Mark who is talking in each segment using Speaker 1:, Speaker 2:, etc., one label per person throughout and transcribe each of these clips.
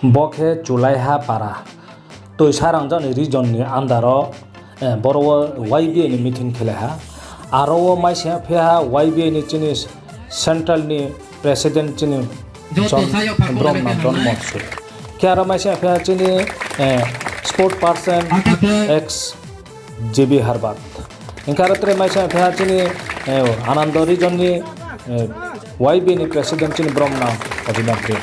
Speaker 1: Bokhe Julaiha para to sarangjan region ni andaro boro YBA ni meeting kheleha aro maisha pheha YBA ni chini central ni president chini John Motsur kyara maisha pheha chini sport person ex JB Harbat inkaratre maisha pheha chini Anando region ni YBA ni president chini Bromna Odinapri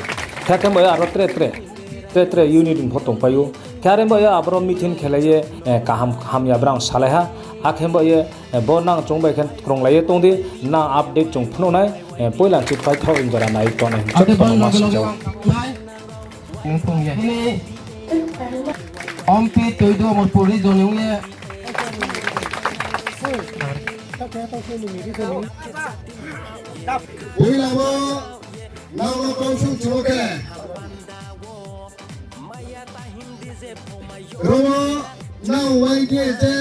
Speaker 1: khakem boya aro tre unit photong payu kare boya abro meeting khelaye kaham ya brang saleha akhem boya bonang chongbai khan kronglai tongdi na update chong phno nai poilang chit pai thau injara nai ton chat ton mas jaw
Speaker 2: ompi toido mor puri jonung ye
Speaker 3: Bila bo lawa konsum choke Romo now YBA je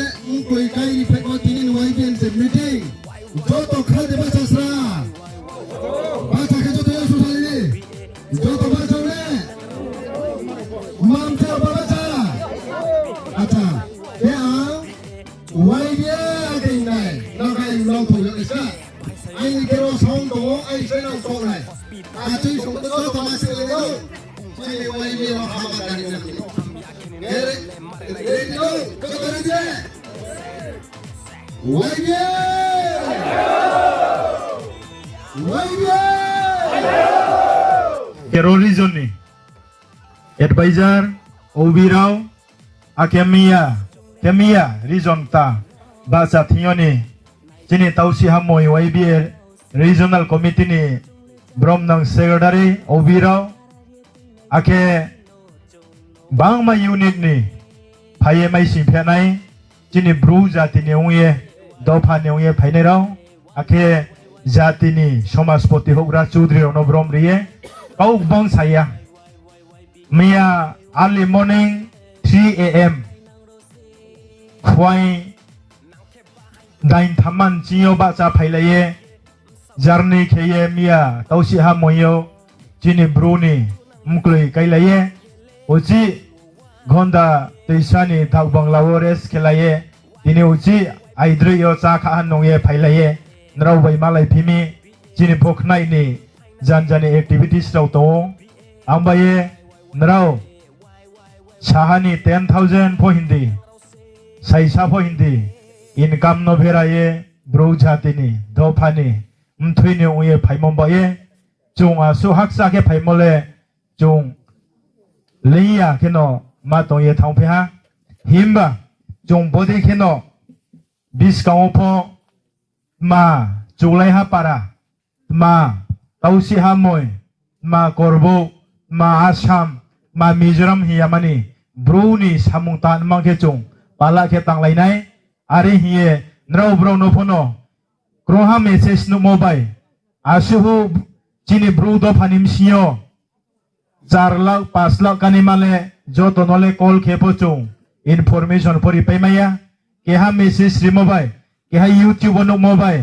Speaker 3: koi kai pe ko tinin YBA se meeting joto khade basasra bacha ke joto yasu sali joto bacha ne mamta bacha acha ya YBA ke nai na kai long thoi le sa ai ke ro song do ai sai na so nai a chui song do to ma se le do sai YBA wa ha ba ni na
Speaker 4: Terrorism ni advisor Obirau Akemia region ta bahasa Thioni jini tausi hamoi YBA regional committee ni Bromnang secretary Obirau ake Bangma unit ni paye mai simphanai jini bru jati ni ungye dopa ni ungye phaine rao ake jati ni somaspoti hogra Chaudhry Onobrom riye kau bang saya mia early morning 3 AM khwai dain thaman jiyo ba cha phailaye journey kheye mia tausi ha moyo jini bru ni mkloi kailaye uji gonda teisani thak banglawores khelaye tini uji aidri yo cha kha nongye phailaye nrau bai malai phimi jini phoknai ni janjani activities raw to ambaye nrau sahani 10,000 po hindi saisa po hindi income no veraye bro jatini dopani mthwini uye phaimombaye chung asu haksa ke phaimole chung leia keno ma tong ye thang phe ha himba chung bode keno biskang pho ma chulai ha para ma tausi ha moi ma korbo ma asam ma mizoram hiamani bruni samung tan mang ke chung pala ke tang lai nai ari hiye nrau bro no phono kroha message no mobile asu hu chini bru do phanim sio 4 lakh 5 lakh kanimale joto nole call khepo chung information pori paimaya ke ha message ri mobile ke ha youtube no mobile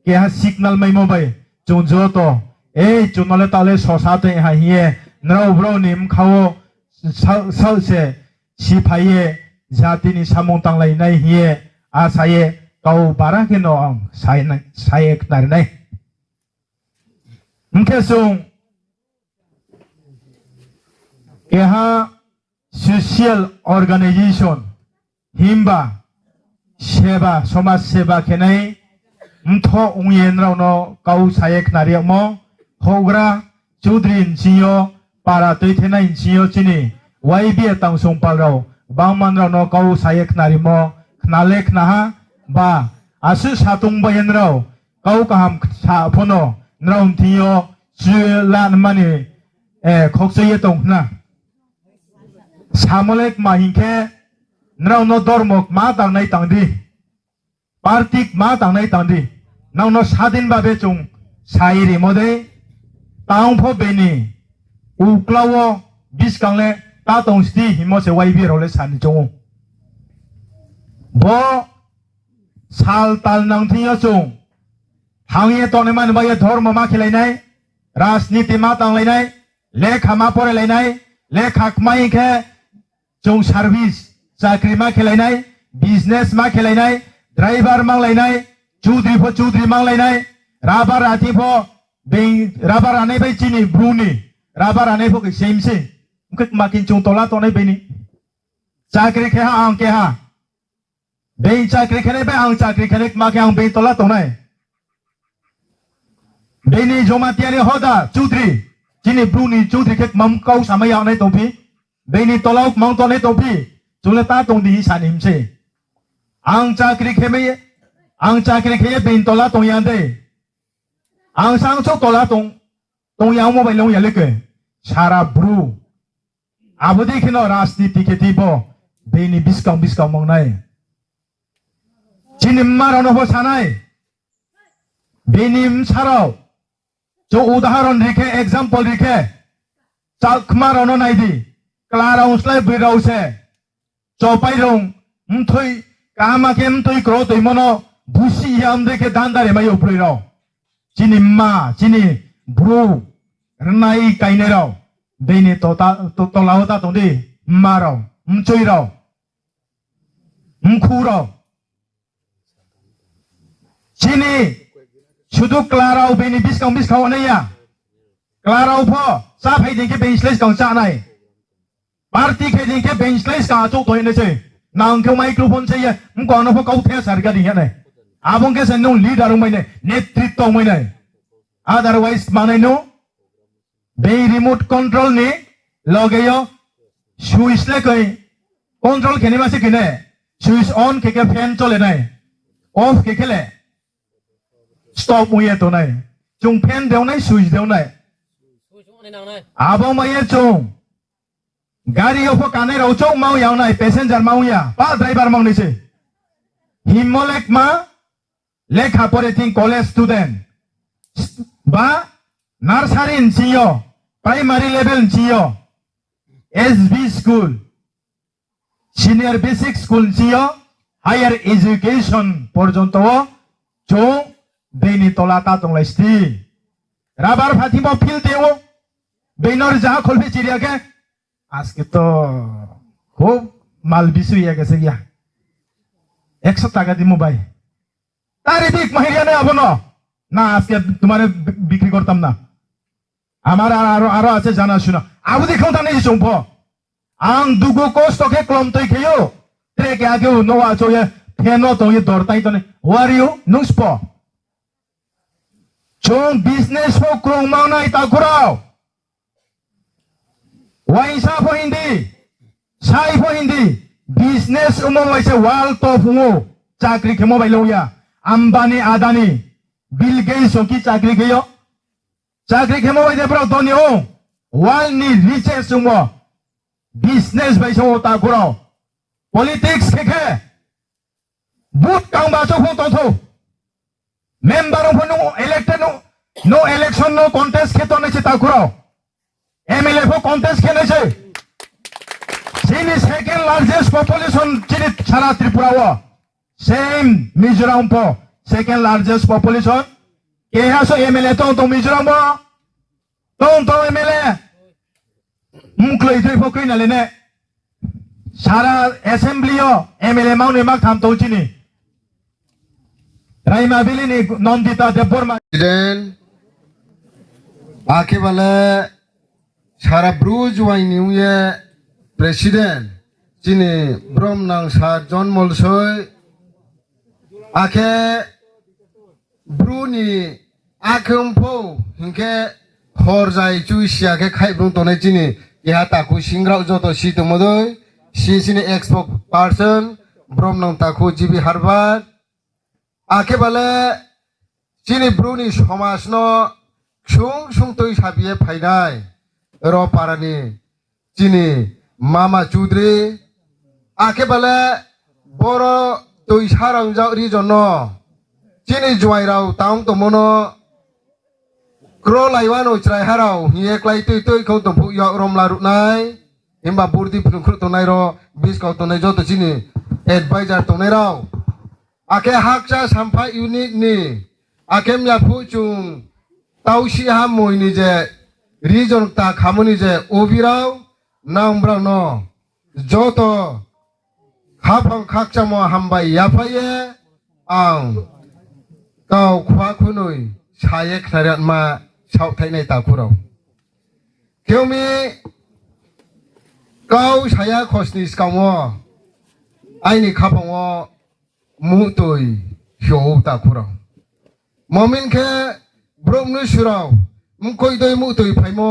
Speaker 4: ke ha signal mai mobile chung joto chung nole tale sosa te ha hiye nrau bro nim khawo sau se si phaye jati ni samung tang lai nai hiye a saye kau para ke no saye knar nai mkesung यहाँ social organisation Himba सेवा समाज सेवा केनाई मथो उंगेनराव no cow सायक नारियमो होग्रा चौधरी इंजियो पारा तैथेना इंजियो चिनी YBA तांसों पालराव बांगमानराव नो काउ सायक नारिमो खनालेख नाहा बा आसु सातुंग बयनराव काउ काहाम साफोनो नराव थियो जुलान माने खोक्सये तोंना Samolek mahingke nrau no dormok ma tang nai tang di partik ma tang nai tang di nau no sadin ba be chung sairi mode taung pho beni uklawo biskangle ta tong sti himo se YBA role san chung bo sal tal nang thiya chung hangye to ne man ba ye dharma ma khilai nai rajniti ma tang lai nai lekha ma pore lai nai लेखा कमाई के जों सर्विस चाकरी मा खेलायनाय बिजनेस मा खेलायनाय ड्राइवर मांलायनाय चौधरी मांलायनाय राबार आथिफो बे राबार आनै बाय चिनि ब्रुनि राबार आनै फो सेमसे उनके माकिन जों तोला तोनै बेनि चाकरी खेहा आं केहा बे चाकरी खेने बे आं चाकरी खेने माके आं बे तोला तोनै बेनि जमातियानि होदा चौधरी चिनि ब्रुनि चौधरी के ममकौ सामयाव नै तोफि बेनि तोलाव मांतोनै तोफि जुलता तोंदि सानिमसे आं चाकरी खेमे बेन तोला तोयान्दे आं सांसो तोला तोयाव मोबाइल लं यालेके सारा ब्रु आबोदि खिनो राजनीति खेतिबो बेनि बिस्काव मंगनाय चिनिम्मा रनो सानाय बेनि साराव जो उदाहरण रिखे एग्जाम्पल रिखे चाकमा रनो नायदि क्लाराव स्लाय बिराव से चौपाई रंग मथुई कामा के मथुई क्रो तोय मनो बुसी याम देखे दानदारे मायो प्रुई राव चिनि मा चिनि ब्रु रनाई काइने राव बेनि तोलावता तोंदि मा राव मचुई राव मखु राव चिनि सुदु क्लाराव बेनि बिस्काव नैया क्लाराव फो सा फैदि के बेंचलेस गां जानाय पार्टी के दिन के बेंचलेस का जो तो इन्हें से नांक्यों माइक्रोफोन से ये उनको अनुभव कौथे सरगा दिया नहीं आबों के संग लीडर उम्मीद नहीं नेतृत्व उम्मीद नहीं अदरवाइज माने नो बे रिमोट कंट्रोल ने लगे यो स्विच ले कोई कंट्रोल केने मासे केने स्विच ऑन के फैन चले नहीं ऑफ के ले स्टॉप मुये तो नहीं चुंग फैन देव नहीं स्विच देव नहीं आबों में ये चुंग गाड़ी ओपो काने रोचो माउ याव नाय पैसेंजर माउ या पा ड्राइवर माउ निसे हिमोलेक मा लेखा परेथिं कॉलेज स्टूडेंट बा नर्सरी इंचियो प्राइमरी लेवल इंचियो SB school senior basic school इंचियो हायर एजुकेशन पर्यंत जो बेनि तोलाता तंलाइस्ति राबार फातिमो फिल देवो बेनर जा खोलबे चिरिया के आज के तो खूब माल बिसु या कैसे गया 100 টাকা दी मोबाइल तारी दिक महिरिया ने अब ना आज के तुम्हारे बिक्री करतम ना हमारा आरो आसे जाना सुना अब दिखाऊं था नहीं सुनपो आंग दुगो कोस्ट तो के क्लम तो खेयो तेरे के आगे नो आचो ये फेनो तो ये दौड़ता ही तो नहीं वारियो नुस्पो चों बिजनेस को क्रोंग मांगना इता कुराओ वाइसा फो हिंदी साई फो हिंदी बिजनेस उमो वैसे वाल तो फुंगो चाकरी के मोबाइल हो या अंबानी आदानी बिल गेट्स की चाकरी के मोबाइल दे ब्रो दोनी हो वाल नी रिचेस उमो बिजनेस वैसे होता कुराओ पॉलिटिक्स के बूथ काउं बासो फो तो थो मेंबर फो नो इलेक्टेड नो इलेक्शन नो कॉन्टेस्ट के तो नहीं चिता कुराओ एमएलए फो कॉन्टेस्ट के नहीं से चीनी सेकेंड लार्जेस्ट पॉपुलेशन चीनी सारा त्रिपुरा वो सेम मिजोरम फो सेकेंड लार्जेस्ट पॉपुलेशन के यहाँ सो एमएलए तो मिजोरम वो तो एमएलए मुक्लो इधर फो कोई न लेने सारा असेंबली हो एमएलए माउंट एमाक थाम तो चीनी राइमा बिली ने नॉन्दिता देवपुर मा
Speaker 3: आके वाले सारा ब्रूज वाइनी हुए प्रेसिडेंट जिने ब्रह्मनांग सा जॉन मोलसोय आके ब्रूनी आखुमफो हिंके हरजाय चुइसिया के खाइब्रुं तोने जिने यहा ताकु सिंग्राव जतो सितो मदोय सिसिने एक्सपो पर्सन ब्रह्मनांग ताकु जिबि हारबार आके वाले जिने ब्रूनी समाजनो सुं सुं तोय साबिए फायनाय रो पारानी चिनी मामा चौधरी आके बाले बोरो तोय सारां जाव रिजन चिनी जुवाइराव तांग तो मनो क्रो लाइवान उच्राय हाराव हिए क्लाइ तोय तोय खौ तो फुया रमला रुनाय हिमबा बुर्दी फुंख्रु तो नायरो बिस्काव तो नाय जतो चिनी एडवाइजर तो नायराव आके हाकसा सामफा यूनिक नि आके म्या फुचुं ताउसी हा मोयनि जे रिजन ता खामनि जे ओबिराव นางบรานอจอตข้าพังคักจมหัมใบยาพเยอังเก้าขวาคุนุยชายขนาดมาชาวไทยในตาคุเราเกี่ยวมีเก้าชายคอสนิสกาวไอ้นี่ข้าพังว่ามุตุยโยตาคุเรามอมินแค่บรมนุชเรามุกอยโดยมุตุยไพโม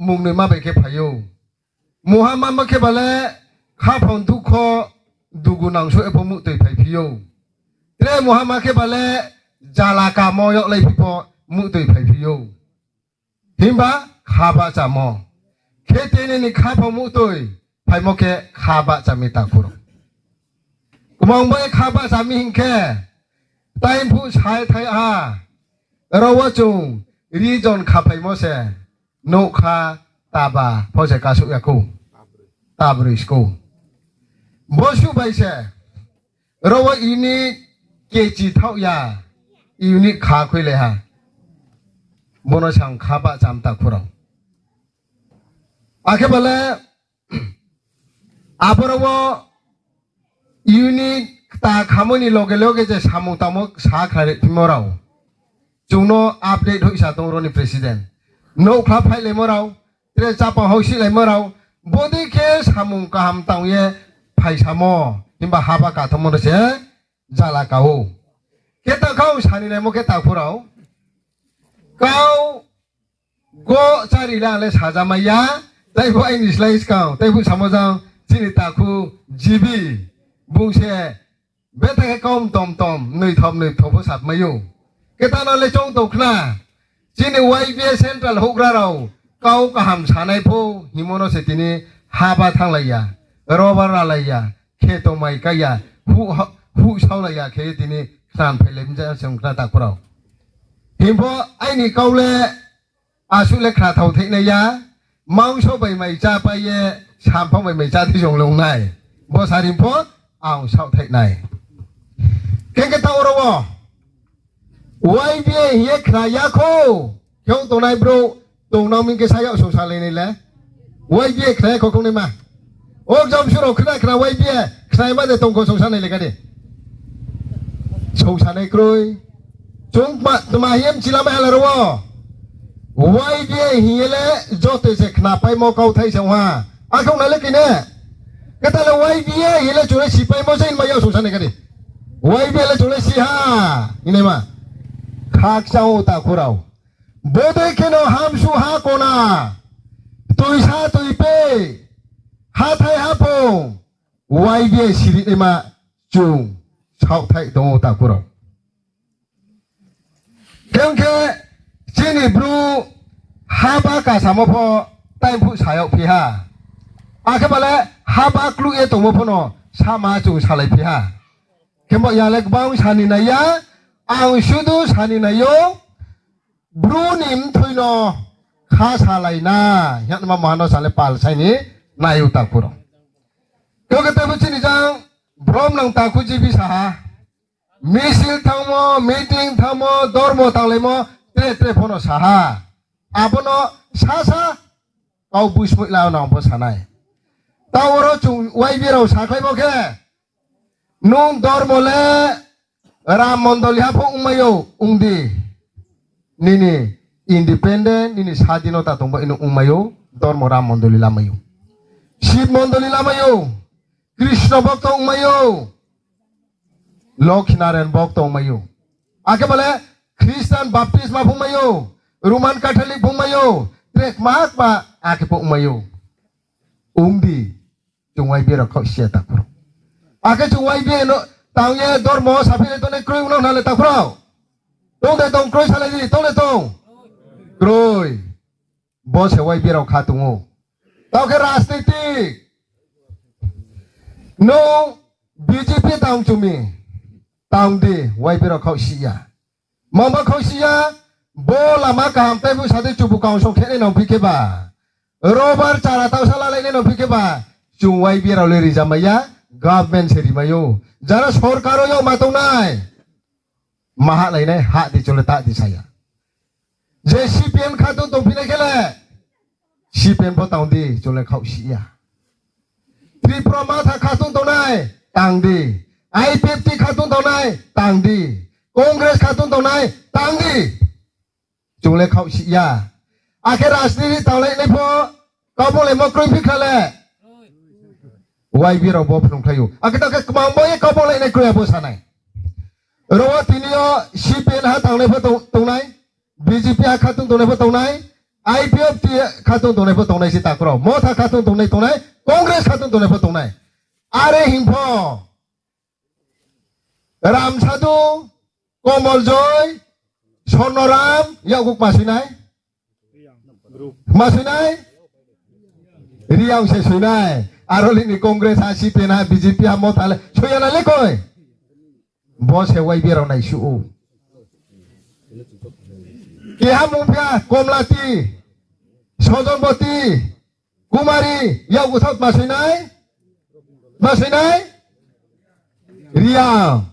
Speaker 3: มุงเนมาไปแค่พายุมูฮัมมัดมาแค่บาเล่ข้าพังทุกข้อดูกุนังช่วยพมุตุยไพพิโยเตะมูฮัมมัดแค่บาเล่จาลากามอยกเลยพี่พอมุตุยไพพิโยหิมบะข้าบะจามอแค่เตนี่ข้าพังมุตุยไพโมแค่ข้าบะจามิตาคุรมองไปข้าบะจามิหิงแค่แต่ผู้ชายไทยเราว่าจงรีจอนข้าไพโมเสโนคาตาบาพอจะกาสุยากูตาบริสกูบ่ชูไปเสเราว่าอินี่เกจิเท่ายาอินี่ขาคุยเลยฮะมโนช่างข้าบะจำตาคุเราอาแค่บาเล่อาบเราว่าอินี่ตาขามนี่โลเกจะสามุตามกสาขาเรพิมเราจงโนอัปเดตให้ชาตงโรนี่ประธานโนคลับให้เลยมเราเตะจับเอาสิเลยมเราบดีเคสหามุงกามตังเย่ไผ่ชามอนิบาฮาบากาทมรเสจาลาเกาเกตเขาชานีเลยมเกตาฟูเราเกาโกจารีลาเลสหาจามายาแต่พวกไอ้นิสไลส์เกาแต่พวกสามจังจินิตาคูจีบีบุงเช่เบต้าเกาตอมนุยทอมภาษาไม่อยู่เกตาโนเลจงตกน่ะจีนี่ไวเบียเซ็นทรัลฮุกราเราเก้ากหำชาในผู้หิมโนเสตินีฮาบะทั้งเลยโรบาร์เลยเคโตไม่กายผู้ชาวเลยเคตินีคลานไปเลยมิจะส่งกระตักเราหิมพอไอ้นี่เกาเลอาสุเลขาเท่าเทเนียมังชอบไปไม่จ้าไปเย่ชามพ่อไม่จ้าที่ส่งลงในบอสาหิมพอเอาชาวเทในเก่งกันเท่าเราไว้เบี้ยเฮียขายาโคยงตัวไหนบรูตรงน้องมิงก็ใช้เอาสงสารเลยนี่แหละไว้เบี้ยใครเขาคงได้มาโอ้จอมชุดเราขึ้นได้ขนาดไว้เบี้ยใครมาแต่ตรงคนสงสารเลยกันดิสงสารในกรุยจงมาตัวมาเยี่ยมจิลาไม่อะไรหรอไว้เบี้ยเฮียเลยจอดเสกขนาดไปมอเกาไทยเสียงว่าอาคงนั่นเลยกินเนี่ยก็แต่ละไว้เบี้ยเฮียเลยจุดเลยสิไปมอเซนมาเอาสงสารในกันดิไว้เบี้ยเลยจุดเลยสิฮะนี่เนี่ยมาข้าเจ้าตาคุเราบดเคนอหามสุฮาโกนาตุยชาตุยเป้ฮาไทยฮาพงไว้เบี้ยสิริเอมาจุงชาวไทยตรงตาคุเราเก่งแค่จีนี่บลูฮาบากาสามพอแต่ผู้ชายเอาพี่ฮะอาแค่มาแล้วฮาบากลูเอตรงมพอนอชามาจุงชาเลยพี่ฮะแค่บอกอย่าเล็กบ้างชานินายะเอาชุดชานินายกบรูนิมทุยนอข้าชาไลนายันมามาโนสาเลปาลใช่นี้นายอุตาคุรก็กระเตบุชินิจังบรมนังตาคุจิบิสามิสิลทั้งโมมีติ้งทั้งโมดอร์โมทั้งเลยโมเตะพอนอสาฮาอาบโนซาเอาบุษมุลาวนองภาษาไหนตาวรจุงไว้บีเราสาใครบอกแค่นุ่งดอร์โมเลรามมอนดอลิฮาพงมาโยอุงดีนี่อินดิเพนเดนนี่ชาดิโนตาตงบอินุอุงมาโยดอร์โมรามมอนดอลิลามาโยชิบมอนดอลิลามาโยคริสต์บอกตงมาโยโลกินาเรนบอกตงมาโยอาเก็บอะไรคริสเตียนบัพติสมาพงมาโยโรมันคาทอลิกพงมาโยเทรกมากมาอาเก็บพงมาโยอุงดีจงไว้เบียร์เขาเสียตาคุรอาเก็บจงไว้เบียร์โนตาวเย่ดอร์โมสาพิเลตัวนี้กรุยอุณหนาเลตาคุรตรงแต่ตรงกรุยชาเลดีตรงเลยตรงกรุยบอสไว้เบียร์เราขาดตรงโง่ตาวแค่ราสติติโนบีจีพีตาวจุมีตาวดีไว้เบียร์เราเขาเสียมาเขาเสียโบลามากามเตบุชาติจูบุกองชงแค่ในน้องพิเคบาโรเบิร์ตจาราตาวซาลาเลในน้องพิเคบาจุงไว้เบียร์เราเลยริจามายะगवर्नमेंट से रिमायो जरा सरकारो यो मातों नाय महा लाइने हाथ दे चलता दिसाया जे सीपीएम खातो तो फिर केले ชีเป็นพอตองดีจนเลยเขาเสียทริปรมาถ้าขาดตุนตรงไหนต่างดีไอพีเอฟทีขาดตุนตรงไหนต่างดีคอนเกรสขาดตุนตรงไหนต่างดีจงเลยเขาเสียอาเคราสนีตองเลยในพอเขาบอกเลยมากรุงพิคาเลยไว้บีเราบอกพนุ่งใครอยู่อาเคตาเกกมังบอกเขาบอกเลยในกรุงบุษานายรัวที่นี่ชีเป็นหาตองเลยพอตรงไหนบีจีพีขาดตุนตรงไหนพอตรงไหนIPFT ขาดตุนตรงไหนพอตรงไหนสิตากรอมอถ้าขาดตุนตรงไหนคอนเกรสขาดตุนตรงไหนพอตรงไหนอาร์หิมพอรามชาดูกมลจอยชนรามยากุกมาสิไหนมาสิไหนเรียงเสียไหนอารมณ์นี้คอนเกรสอาชีพนะบีจีพีมอถ้าเลยช่วยอะไรเล็กน้อยบอสเฮวัยเบียร์เราในชูเกี่ยมุพยากรมลาตีชนบตีกุมารียากุทับมาสิไหนเรียง